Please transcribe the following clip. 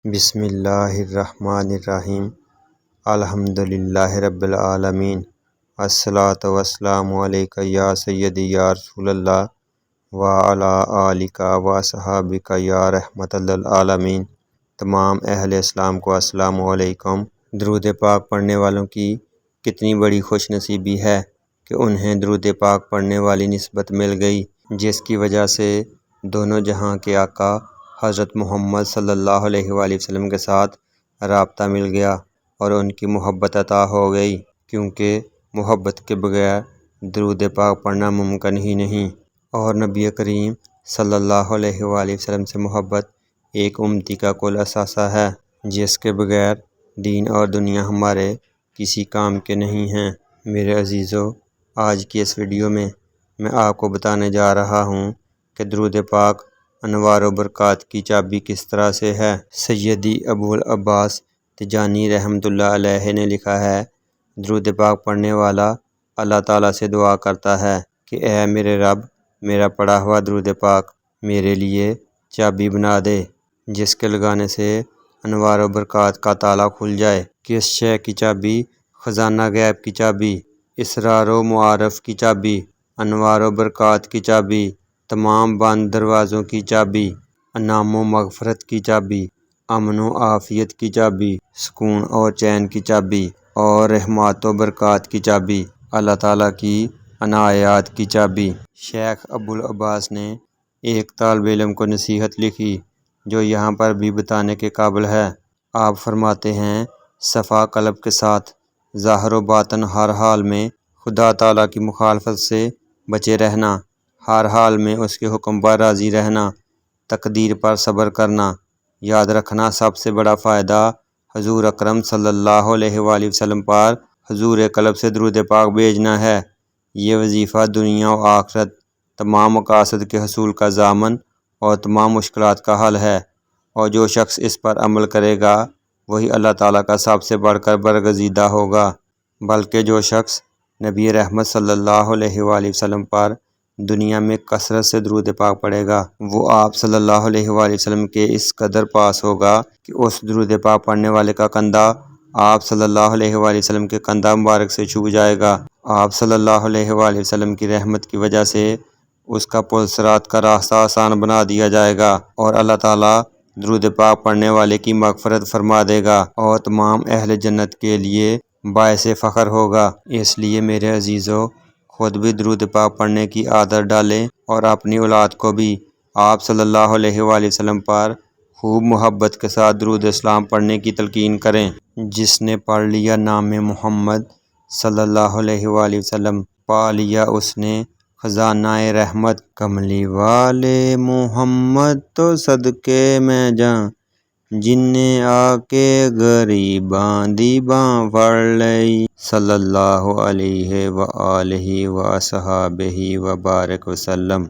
بسم اللہ الرحمن الرحیم الحمدللہ رب العالمین الصلاۃ والسلام علیکہ یا سیدی یا رسول اللہ وعلی آلک واصحابک یا رحمۃ للعالمین۔ تمام اہل اسلام کو السلام علیکم۔ درود پاک پڑھنے والوں کی کتنی بڑی خوش نصیبی ہے کہ انہیں درود پاک پڑھنے والی نسبت مل گئی، جس کی وجہ سے دونوں جہاں کے آقا حضرت محمد صلی اللہ علیہ وآلہ وسلم کے ساتھ رابطہ مل گیا اور ان کی محبت عطا ہو گئی، کیونکہ محبت کے بغیر درود پاک پڑھنا ممکن ہی نہیں۔ اور نبی کریم صلی اللہ علیہ وآلہ وسلم سے محبت ایک امتی کا کل اثاثہ ہے، جس کے بغیر دین اور دنیا ہمارے کسی کام کے نہیں ہیں۔ میرے عزیزو، آج کی اس ویڈیو میں آپ کو بتانے جا رہا ہوں کہ درود پاک انوار و برکات کی چابی کس طرح سے ہے۔ سیدی ابو العباس تجانی رحمۃ اللہ علیہ نے لکھا ہے، درود پاک پڑھنے والا اللہ تعالیٰ سے دعا کرتا ہے کہ اے میرے رب، میرا پڑھا ہوا درود پاک میرے لیے چابی بنا دے، جس کے لگانے سے انوار و برکات کا تالا کھل جائے۔ کس شے کی چابی؟ خزانہ غیب کی چابی، اسرار و معارف کی چابی، انوار و برکات کی چابی، تمام بند دروازوں کی چابی، انعام و مغفرت کی چابی، امن و عافیت کی چابی، سکون اور چین کی چابی، اور رحمات و برکات کی چابی، اللہ تعالیٰ کی عنایات کی چابی۔ شیخ ابو العباس نے ایک طالب علم کو نصیحت لکھی جو یہاں پر بھی بتانے کے قابل ہے۔ آپ فرماتے ہیں، صفا قلب کے ساتھ ظاہر و باطن ہر حال میں خدا تعالیٰ کی مخالفت سے بچے رہنا، ہر حال میں اس کے حکم پر راضی رہنا، تقدیر پر صبر کرنا، یاد رکھنا سب سے بڑا فائدہ حضور اکرم صلی اللہ علیہ وآلہ وسلم پر حضور قلب سے درود پاک بھیجنا ہے۔ یہ وظیفہ دنیا و آخرت تمام مقاصد کے حصول کا ضامن اور تمام مشکلات کا حل ہے، اور جو شخص اس پر عمل کرے گا وہی اللہ تعالیٰ کا سب سے بڑھ کر برگزیدہ ہوگا۔ بلکہ جو شخص نبی رحمت صلی اللہ علیہ وآلہ وسلم پر دنیا میں کثرت سے درود پاک پڑھے گا، وہ آپ صلی اللہ علیہ وآلہ وسلم کے اس قدر پاس ہوگا کہ اس درود پاک پڑھنے والے کا کندھا آپ صلی اللہ علیہ وآلہ وسلم کے کندھا مبارک سے چھو جائے گا۔ آپ صلی اللہ علیہ وآلہ وسلم کی رحمت کی وجہ سے اس کا پل صراط کا راستہ آسان بنا دیا جائے گا، اور اللہ تعالیٰ درود پاک پڑھنے والے کی مغفرت فرما دے گا اور تمام اہل جنت کے لیے باعث فخر ہوگا۔ اس لیے میرے عزیزو، خود بھی درود پاک پڑھنے کی عادت ڈالیں اور اپنی اولاد کو بھی آپ صلی اللہ علیہ وآلہ وسلم پر خوب محبت کے ساتھ درود اسلام پڑھنے کی تلقین کریں۔ جس نے پڑھ لیا نام محمد صلی اللہ علیہ وآلہ وسلم، پا لیا اس نے خزانہ رحمت۔ کملی والے محمد تو صدقے میں جاں، جن نے آ کے غریباں دی باں پڑھ لئی، صلی اللہ علیہ وآلہ وصحابہ وبارک وسلم۔